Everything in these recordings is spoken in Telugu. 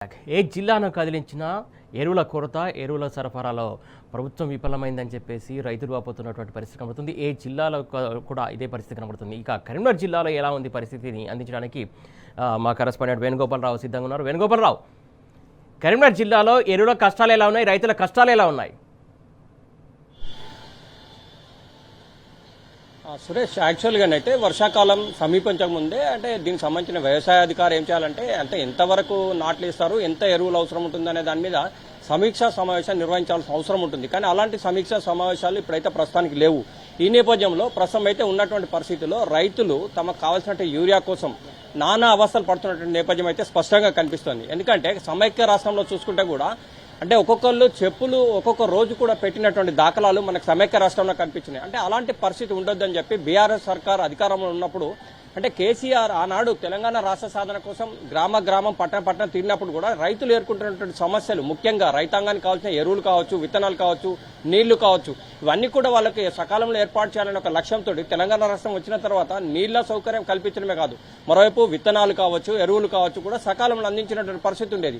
ఏ జిల్లాను కదిలించినా ఎరువుల కొరత, ఎరువుల సరఫరాలో ప్రభుత్వం విఫలమైందని చెప్పేసి రైతులు వాపోతున్నటువంటి పరిస్థితి కనబడుతుంది. ఏ జిల్లాలో కూడా ఇదే పరిస్థితి కనబడుతుంది. ఇక కరీంనగర్ జిల్లాలో ఎలా ఉంది పరిస్థితిని అందించడానికి మా కరెస్పాండెంట్ వేణుగోపాలరావు సిద్ధంగా ఉన్నారు. వేణుగోపాలరావు, కరీంనగర్ జిల్లాలో ఎరువుల కష్టాలు ఎలా ఉన్నాయి, రైతుల కష్టాలు ఎలా ఉన్నాయి? సురేష్, యాక్చువల్గానైతే వర్షాకాలం సమీపించక ముందే దీనికి సంబంధించిన వ్యవసాయ అధికారి ఏం చేయాలంటే ఎంతవరకు నాట్లు ఇస్తారు, ఎంత ఎరువులు అవసరం ఉంటుందనే దాని మీద సమీక్షా సమావేశాలు నిర్వహించాల్సిన అవసరం ఉంటుంది. కానీ అలాంటి సమీక్షా సమావేశాలు ఇప్పుడైతే ప్రస్తుతానికి లేవు. ఈ నేపథ్యంలో ప్రస్తుతం అయితే ఉన్నటువంటి పరిస్థితుల్లో రైతులు తమకు కావాల్సినటువంటి యూరియా కోసం నానా అవస్థలు పడుతున్నటువంటి నేపథ్యం అయితే స్పష్టంగా కనిపిస్తోంది. ఎందుకంటే సమైక్య రాష్ట్రంలో చూసుకుంటే కూడా ఒక్కొక్కళ్ళు చెప్పులు ఒక్కొక్క రోజు కూడా పెట్టినటువంటి దాఖలాలు మనకు సమైక్య రాష్ట్రంలో కనిపించినాయి. అలాంటి పరిస్థితి ఉండొద్దని చెప్పి బీఆర్ఎస్ సర్కార్ అధికారంలో ఉన్నప్పుడు కేసీఆర్ ఆనాడు తెలంగాణ రాష్ట్ర సాధన కోసం గ్రామం పట్టణం తిరిగినప్పుడు కూడా రైతులు ఎదుర్కొంటున్నటువంటి సమస్యలు, ముఖ్యంగా రైతాంగానికి కావాల్సిన ఎరువులు కావచ్చు, విత్తనాలు కావచ్చు, నీళ్లు కావచ్చు, ఇవన్నీ కూడా వాళ్ళకి సకాలంలో ఏర్పాటు చేయాలనే ఒక లక్ష్యంతో తెలంగాణ రాష్ట్రం వచ్చిన తర్వాత నీళ్ల సౌకర్యం కల్పించడమే కాదు, మరోవైపు విత్తనాలు కావచ్చు, ఎరువులు కావచ్చు కూడా సకాలంలో అందించినటువంటి పరిస్థితి ఉండేది.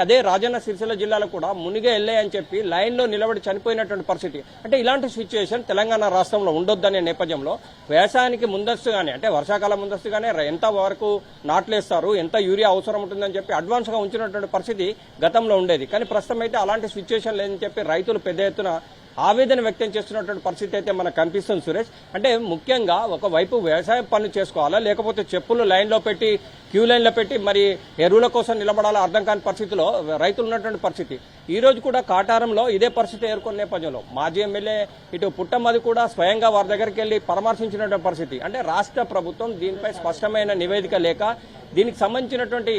అదే రాజన్న సిరిసిల్ల జిల్లాలో కూడా మునిగే వెళ్ళాయని చెప్పి లైన్లో నిలబడి చనిపోయినటువంటి పరిస్థితి. ఇలాంటి సిచ్యువేషన్ తెలంగాణ రాష్ట్రంలో ఉండొద్దనే నేపథ్యంలో వ్యవసాయానికి ముందస్తుగానే వర్షాకాలం ముందస్తుగానే ఎంత వరకు నాట్లేస్తారు, ఎంత యూరియా అవసరం ఉంటుందని చెప్పి అడ్వాన్స్ గా ఉంచినటువంటి పరిస్థితి గతంలో ఉండేది. కానీ ప్రస్తుతం అయితే అలాంటి సిచ్యువేషన్ లేదని చెప్పి రైతులు పెద్ద ఎత్తున ఆవేదన వ్యక్తం చేస్తున్నటువంటి పరిస్థితి అయితే మనకు కనిపిస్తుంది సురేష్. ముఖ్యంగా ఒకవైపు వ్యవసాయం పనులు చేసుకోవాలా, లేకపోతే చెప్పులు లైన్లో పెట్టి క్యూ లైన్లో పెట్టి మరి ఎరువుల కోసం నిలబడాలా అర్థం కాని పరిస్థితిలో రైతులు ఉన్నటువంటి పరిస్థితి. ఈ రోజు కూడా కాటారంలో ఇదే పరిస్థితి ఎదుర్కొన్న నేపథ్యంలో మాజీ ఎమ్మెల్యే ఇటు పుట్టమ్మది కూడా స్వయంగా వారి దగ్గరికి వెళ్లి పరామర్శించినటువంటి పరిస్థితి. రాష్ట్ర ప్రభుత్వం దీనిపై స్పష్టమైన నివేదిక లేక దీనికి సంబంధించినటువంటి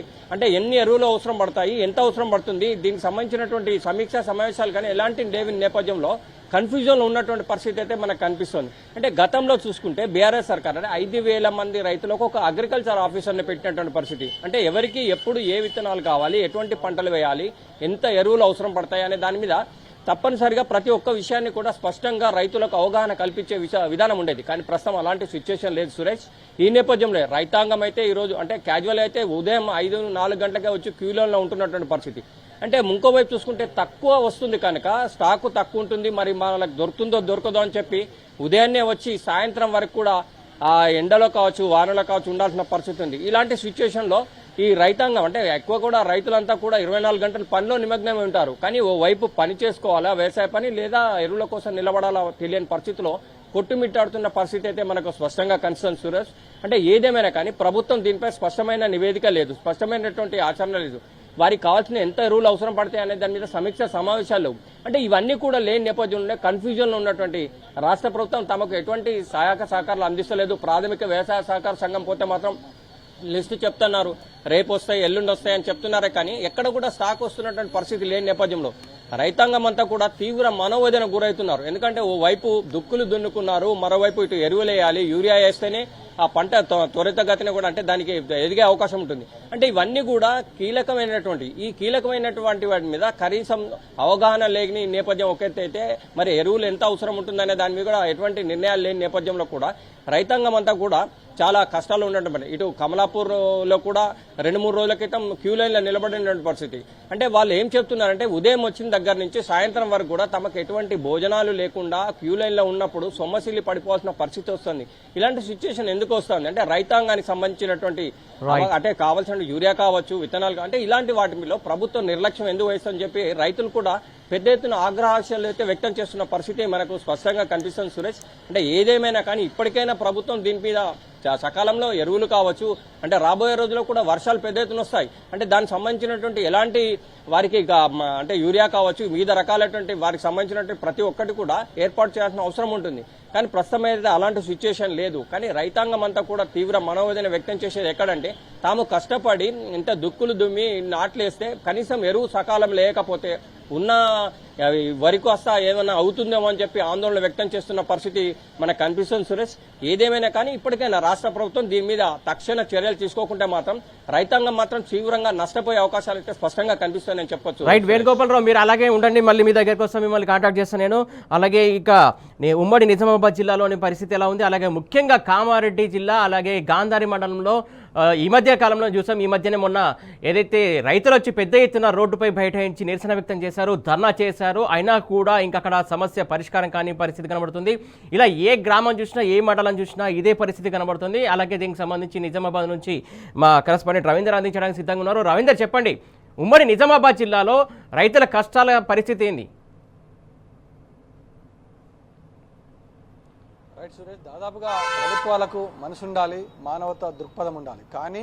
ఎన్ని ఎరువులు అవసరం పడతాయి, ఎంత అవసరం పడుతుంది, దీనికి సంబంధించినటువంటి సమీక్షా సమావేశాలు కానీ ఎలాంటి లేని నేపథ్యంలో కన్ఫ్యూజన్ లో ఉన్నటువంటి పరిస్థితి అయితే మనకు కనిపిస్తుంది. గతంలో చూసుకుంటే బీఆర్ఎస్ సర్కార్ 5,000 మంది రైతులకు ఒక అగ్రికల్చర్ ఆఫీసర్ని పెట్టినటువంటి పరిస్థితి. ఎవరికి ఎప్పుడు ఏ విత్తనాలు కావాలి, ఎటువంటి పంటలు వేయాలి, ఎంత ఎరువులు అవసరం పడతాయి అనే దాని మీద తప్పనిసరిగా ప్రతి ఒక్క విషయాన్ని కూడా స్పష్టంగా రైతులకు అవగాహన కల్పించే విధానం ఉండేది. కానీ ప్రస్తుతం అలాంటి సిచ్యువేషన్ లేదు సురేష్. ఈ నేపథ్యంలో రైతాంగం అయితే ఈ రోజు క్యాజువల్ అయితే ఉదయం 5-4 గంటలకే వచ్చి క్యూలో ఉంటున్నటువంటి పరిస్థితి. ఇంకోవైపు చూసుకుంటే తక్కువ వస్తుంది కనుక స్టాకు తక్కువ ఉంటుంది, మరి మనకు దొరుకుతుందో దొరకదో అని చెప్పి ఉదయాన్నే వచ్చి సాయంత్రం వరకు కూడా ఆ ఎండలో కావచ్చు, వానలో కావచ్చు ఉండాల్సిన పరిస్థితి ఉంది. ఇలాంటి సిచ్యువేషన్ లో ఈ రైతాంగం ఎక్కువ కూడా రైతులంతా కూడా 24 గంటలు పనిలో నిమగ్నమై ఉంటారు. కానీ ఓ వైపు పని చేసుకోవాలా, వ్యవసాయ పని లేదా ఎరువుల కోసం నిలబడాలా తెలియని పరిస్థితిలో కొట్టుమిట్టాడుతున్న పరిస్థితి అయితే మనకు స్పష్టంగా కనిపిస్తుంది సురేష్. ఏదేమైనా కానీ ప్రభుత్వం దీనిపై స్పష్టమైన నివేదిక లేదు, స్పష్టమైనటువంటి ఆచరణ లేదు. వారికి కావాల్సిన ఎంత ఎరువులు అవసరం పడతాయి అనే దాని మీద సమీక్ష సమావేశాలు ఇవన్నీ కూడా లేని నేపథ్యంలో కన్ఫ్యూజన్ లో ఉన్నటువంటి రాష్ట్ర ప్రభుత్వం తమకు ఎటువంటి సహాయక సహకారాలు అందిస్తలేదు. ప్రాథమిక వ్యవసాయ సహకార సంఘం పోతే మాత్రం లిస్టు చెప్తున్నారు, రేపు వస్తాయి, ఎల్లుండి వస్తాయి అని చెప్తున్నారే కానీ ఎక్కడ కూడా స్టాక్ వస్తున్నటువంటి పరిస్థితి లేని నేపథ్యంలో రైతాంగం అంతా కూడా తీవ్ర మనోవేదన గురవుతున్నారు. ఎందుకంటే ఓ వైపు దుక్కులు దున్నుకున్నారు, మరోవైపు ఇటు ఎరువులు వేయాలి, యూరియా వేస్తేనే ఆ పంట త్వరితగతిన కూడా దానికి ఎదిగే అవకాశం ఉంటుంది. ఇవన్నీ కూడా కీలకమైనటువంటి వాటి మీద కనీసం అవగాహన లేని నేపథ్యం ఒకటైతే మరి ఎరువులు ఎంత అవసరం ఉంటుందనే దాని మీద కూడా ఎటువంటి నిర్ణయాలు లేని నేపథ్యంలో కూడా రైతాంగం అంతా కూడా చాలా కష్టాలు ఉన్నటువంటి ఇటు కమలాపూర్ లో కూడా 2-3 రోజుల క్రితం క్యూ లైన్ లో నిలబడిన పరిస్థితి. వాళ్ళు ఏం చెప్తున్నారంటే ఉదయం వచ్చిన దగ్గర నుంచి సాయంత్రం వరకు కూడా తమకు ఎటువంటి భోజనాలు లేకుండా క్యూ లైన్ లో ఉన్నప్పుడు సొమ్మసిల్లి పడిపోవాల్సిన పరిస్థితి వస్తుంది. ఇలాంటి సిచ్యువేషన్ ఎందుకు వస్తుంది రైతాంగానికి సంబంధించినటువంటి కావాల్సిన యూరియా కావచ్చు, విత్తనాలు ఇలాంటి వాటి మీద ప్రభుత్వం నిర్లక్ష్యం ఎందుకు వహిస్తుందని చెప్పి రైతులు కూడా పెద్ద ఎత్తున ఆగ్రహాలు అయితే వ్యక్తం చేస్తున్న పరిస్థితి మనకు స్పష్టంగా కనిపిస్తుంది సురేష్. ఏదేమైనా కానీ ఇప్పటికైనా ప్రభుత్వం దీని మీద సకాలంలో ఎరువులు కావచ్చు, రాబోయే రోజుల్లో కూడా వర్షాలు పెద్ద ఎత్తున వస్తాయి, దానికి సంబంధించినటువంటి ఎలాంటి వారికి యూరియా కావచ్చు, వివిధ రకాలైనటువంటి వారికి సంబంధించినటువంటి ప్రతి ఒక్కటి కూడా ఏర్పాటు చేయాల్సిన అవసరం ఉంటుంది. కానీ ప్రస్తుతం అయితే అలాంటి సిచ్యువేషన్ లేదు. కానీ రైతాంగం అంతా కూడా తీవ్ర మనోవేదన వ్యక్తం చేసేది ఎక్కడంటే తాము కష్టపడి ఇంత దుక్కులు దుమ్మి నాట్లేస్తే కనీసం ఎరువు సకాలం లేకపోతే ఉన్న వరికి వస్తా ఏమైనా అవుతుందేమో అని చెప్పి ఆందోళన వ్యక్తం చేస్తున్న పరిస్థితి మనకు కనిపిస్తుంది సురేష్. ఏదేమైనా కానీ ఇప్పటికైనా రాష్ట్ర ప్రభుత్వం దీని మీద తక్షణ చర్యలు తీసుకోకుంటే మాత్రం రైతాంగం మాత్రం తీవ్రంగా నష్టపోయే అవకాశాలు అయితే స్పష్టంగా కనిపిస్తాయని చెప్పొచ్చు. రైట్ వేణుగోపాలరావు, మీరు అలాగే ఉండండి, మళ్ళీ మీ దగ్గరకు వస్తాం, మిమ్మల్ని కాంటాక్ట్ చేస్తాను నేను. అలాగే ఇక ఉమ్మడి నిజామాబాద్ జిల్లాలోని పరిస్థితి ఎలా ఉంది, అలాగే ముఖ్యంగా కామారెడ్డి జిల్లా అలాగే గాంధారి మండలంలో ఈ మధ్య కాలంలో చూసాం. ఈ మధ్యనే మొన్న ఏదైతే రైతులు వచ్చి పెద్ద ఎత్తున రోడ్డుపై బైఠాయించి నిరసన వ్యక్తం చేశారు, ధర్నా చేశారు, అయినా కూడా ఇంకా అక్కడ సమస్య పరిష్కారం కాని పరిస్థితి కనబడుతుంది. ఇలా ఏ గ్రామం చూసినా ఏ మండలం చూసినా ఇదే పరిస్థితి కనబడుతుంది. అలాగే దీనికి సంబంధించి నిజామాబాద్ నుంచి మా కరెస్పాండెంట్ రవీందర్ అందించడానికి సిద్ధంగా ఉన్నారు. రవీందర్, చెప్పండి, ఉమ్మడి నిజామాబాద్ జిల్లాలో రైతుల కష్టాల పరిస్థితి ఏంది? రైట్ సురేష్, దాదాపుగా ప్రభుత్వాలకు మనసు ఉండాలి, మానవతా దృక్పథం ఉండాలి. కానీ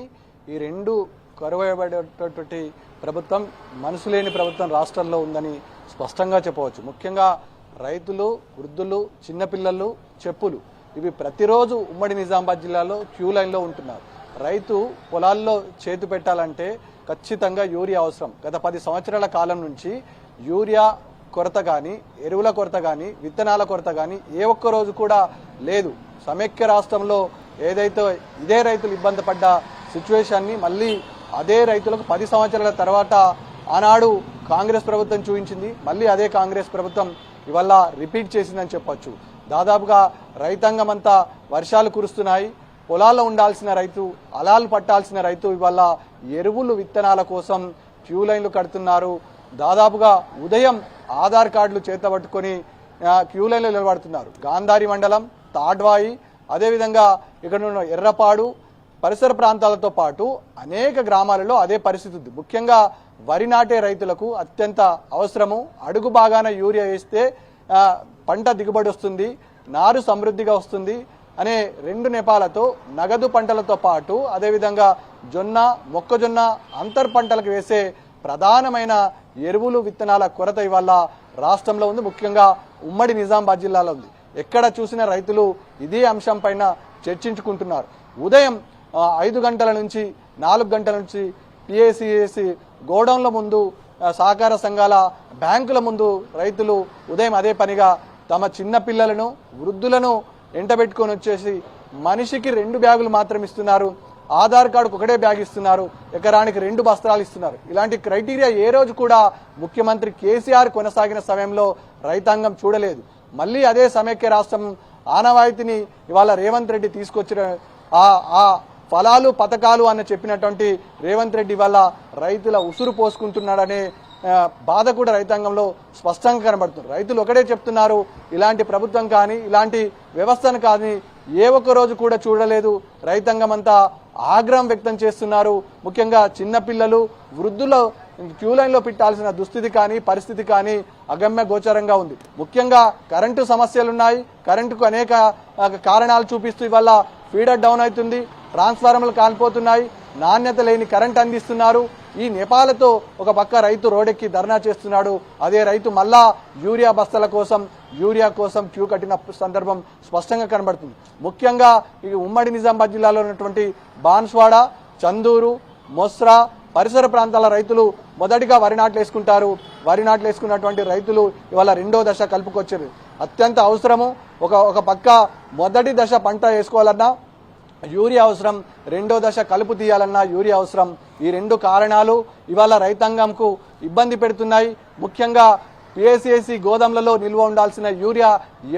ఈ రెండు కరువైబడేటటువంటి ప్రభుత్వం, మనసు లేని ప్రభుత్వం రాష్ట్రంలో ఉందని స్పష్టంగా చెప్పవచ్చు. ముఖ్యంగా రైతులు, వృద్ధులు, చిన్నపిల్లలు, చెప్పులు ఇవి ప్రతిరోజు ఉమ్మడి నిజామాబాద్ జిల్లాలో క్యూ లైన్లో ఉంటున్నారు. రైతు పొలాల్లో చేతు పెట్టాలంటే ఖచ్చితంగా యూరియా అవసరం. గత 10 సంవత్సరాల కాలం నుంచి యూరియా కొరత కానీ, ఎరువుల కొరత కానీ, విత్తనాల కొరత కానీ ఏ ఒక్క రోజు కూడా లేదు. సమైక్య రాష్ట్రంలో ఏదైతే ఇదే రైతులు ఇబ్బంది పడ్డ సిచ్యువేషన్ని మళ్ళీ అదే రైతులకు 10 సంవత్సరాల తర్వాత ఆనాడు కాంగ్రెస్ ప్రభుత్వం చూపించింది. మళ్ళీ అదే కాంగ్రెస్ ప్రభుత్వం ఇవాళ రిపీట్ చేసిందని చెప్పొచ్చు. దాదాపుగా రైతాంగం అంతా వర్షాలు కురుస్తున్నాయి. పొలాల్లో ఉండాల్సిన రైతు, అలాలు పట్టాల్సిన రైతు ఇవాళ ఎరువులు, విత్తనాల కోసం క్యూ లైన్లు కడుతున్నారు. దాదాపుగా ఉదయం ఆధార్ కార్డులు చేతబట్టుకొని క్యూ లైన్లో నిలబడుతున్నారు. గాంధారి మండలం, తాడ్వాయి, అదేవిధంగా ఇక్కడ ఉన్న ఎర్రపాడు పరిసర ప్రాంతాలతో పాటు అనేక గ్రామాలలో అదే పరిస్థితి ఉంది. ముఖ్యంగా వరి నాటే రైతులకు అత్యంత అవసరము. అడుగు బాగాన యూరియా వేస్తే పంట దిగుబడి వస్తుంది, నారు సమృద్ధిగా వస్తుంది అనే 2 నెపాలతో నగదు పంటలతో పాటు అదేవిధంగా జొన్న, మొక్కజొన్న అంతర్ పంటలకు వేసే ప్రధానమైన ఎరువులు, విత్తనాల కొరత ఇవాళ రాష్ట్రంలో ఉంది. ముఖ్యంగా ఉమ్మడి నిజామాబాద్ జిల్లాలో ఉంది. ఎక్కడ చూసిన రైతులు ఇదే అంశం పైన చర్చించుకుంటున్నారు. ఉదయం 5 గంటల నుంచి 4 గంటల నుంచి పిఏసిఎసి గోడౌన్ల ముందు, సహకార సంఘాల బ్యాంకుల ముందు రైతులు ఉదయం అదే పనిగా తమ చిన్న పిల్లలను, వృద్ధులను ఎంటబెట్టుకొని వచ్చేసి మనిషికి 2 బ్యాగులు మాత్రం ఇస్తున్నారు. ఆధార్ కార్డుకు ఒకటే బ్యాగ్ ఇస్తున్నారు. ఎకరానికి 2 బస్తాలు ఇస్తున్నారు. ఇలాంటి క్రైటీరియా ఏ రోజు కూడా ముఖ్యమంత్రి కేసీఆర్ కొనసాగిన సమయంలో రైతాంగం చూడలేదు. మళ్ళీ అదే సమైక్య రాష్ట్రం ఆనవాయితీని ఇవాళ రేవంత్ రెడ్డి తీసుకొచ్చిన ఆ ఫలాలు, పథకాలు అని చెప్పినటువంటి రేవంత్ రెడ్డి వల్ల రైతుల ఉసురు పోసుకుంటున్నాడనే బాధ కూడా రైతాంగంలో స్పష్టంగా కనబడుతుంది. రైతులు ఒకటే చెప్తున్నారు, ఇలాంటి ప్రభుత్వం కానీ, ఇలాంటి వ్యవస్థను కానీ ఏ ఒక్క రోజు కూడా చూడలేదు. రైతాంగం అంతా ఆగ్రహం వ్యక్తం చేస్తున్నారు. ముఖ్యంగా చిన్నపిల్లలు, వృద్ధుల క్యూ లైన్లో పెట్టాల్సిన దుస్థితి కానీ, పరిస్థితి కానీ అగమ్య గోచరంగా ఉంది. ముఖ్యంగా కరెంటు సమస్యలున్నాయి. కరెంటుకు అనేక కారణాలు చూపిస్తూ ఇవాళ ఫీడర్ డౌన్ అవుతుంది, ట్రాన్స్ఫార్మర్లు కాలిపోతున్నాయి, నాణ్యత లేని కరెంట్ అందిస్తున్నారు. ఈ నెపాలతో ఒక పక్క రైతు రోడ్డెక్కి ధర్నా చేస్తున్నాడు. అదే రైతు మళ్ళా యూరియా బస్తాల కోసం, యూరియా కోసం క్యూ కట్టిన సందర్భం స్పష్టంగా కనబడుతుంది. ముఖ్యంగా ఈ ఉమ్మడి నిజామాబాద్ జిల్లాలో ఉన్నటువంటి బాన్స్వాడ, చందూరు, మొస్రా పరిసర ప్రాంతాల రైతులు మొదటిగా వరి నాట్లు వేసుకుంటారు. వరి నాట్లు వేసుకున్నటువంటి రైతులు ఇవాళ 2వ దశ కలుపుకొచ్చారు. అత్యంత అవసరము. ఒక పక్క మొదటి దశ పంట వేసుకోవాలన్నా యూరియా అవసరం, 2వ దశ కలుపు తీయాలన్నా యూరియా అవసరం. ఈ 2 కారణాలు ఇవాళ రైతాంగంకు ఇబ్బంది పెడుతున్నాయి. ముఖ్యంగా పిఏసిఎసి గోదాంలలో నిల్వ ఉండాల్సిన యూరియా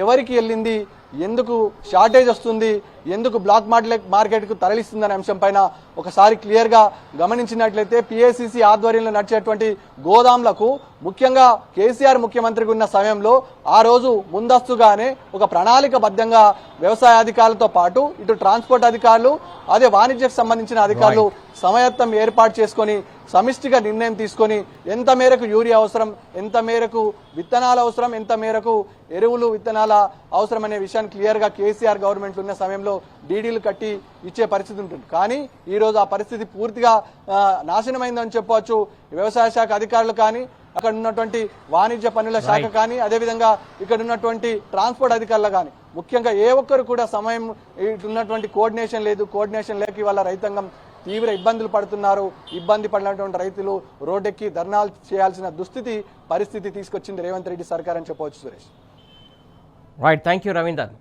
ఎవరికి వెళ్ళింది, ఎందుకు షార్టేజ్ వస్తుంది, ఎందుకు బ్లాక్ మార్కెట్కు తరలిస్తుందనే అంశం పైన ఒకసారి క్లియర్గా గమనించినట్లయితే పిఏసిసి ఆధ్వర్యంలో నడిచేటువంటి గోదాంలకు ముఖ్యంగా కేసీఆర్ ముఖ్యమంత్రిగా ఉన్న సమయంలో ఆ రోజు ముందస్తుగానే ఒక ప్రణాళికబద్ధంగా వ్యవసాయ అధికారులతో పాటు ఇటు ట్రాన్స్పోర్ట్ అధికారులు, అదే వాణిజ్యకు సంబంధించిన అధికారులు సమయత్తం ఏర్పాటు చేసుకొని సమిష్టిగా నిర్ణయం తీసుకొని ఎంత మేరకు యూరియా అవసరం, ఎంత మేరకు విత్తనాలు అవసరం, ఎంత మేరకు ఎరువులు, విత్తనాల అవసరం అనే విషయాన్ని క్లియర్గా కేసీఆర్ గవర్నమెంట్ ఉన్న సమయంలో డీడీలు కట్టి ఇచ్చే పరిస్థితి ఉంటుంది. కానీ ఈరోజు ఆ పరిస్థితి పూర్తిగా నాశనమైందని చెప్పవచ్చు. వ్యవసాయ శాఖ అధికారులు కానీ, అక్కడ ఉన్నటువంటి వాణిజ్య పన్నుల శాఖ కానీ, అదేవిధంగా ఇక్కడ ఉన్నటువంటి ట్రాన్స్పోర్ట్ అధికారులు కానీ ముఖ్యంగా ఏ ఒక్కరు కూడా సమయం ఉన్నటువంటి కోఆర్డినేషన్ లేదు. కోఆర్డినేషన్ లేక ఇవాళ రైతాంగం తీవ్ర ఇబ్బందులు పడుతున్నారు. ఇబ్బంది పడినటువంటి రైతులు రోడ్డెక్కి ధర్నాలు చేయాల్సిన దుస్థితి, పరిస్థితి తీసుకొచ్చింది రేవంత్ రెడ్డి సర్కార్ అని చెప్పవచ్చు. Suresh, right, thank you Ravinder.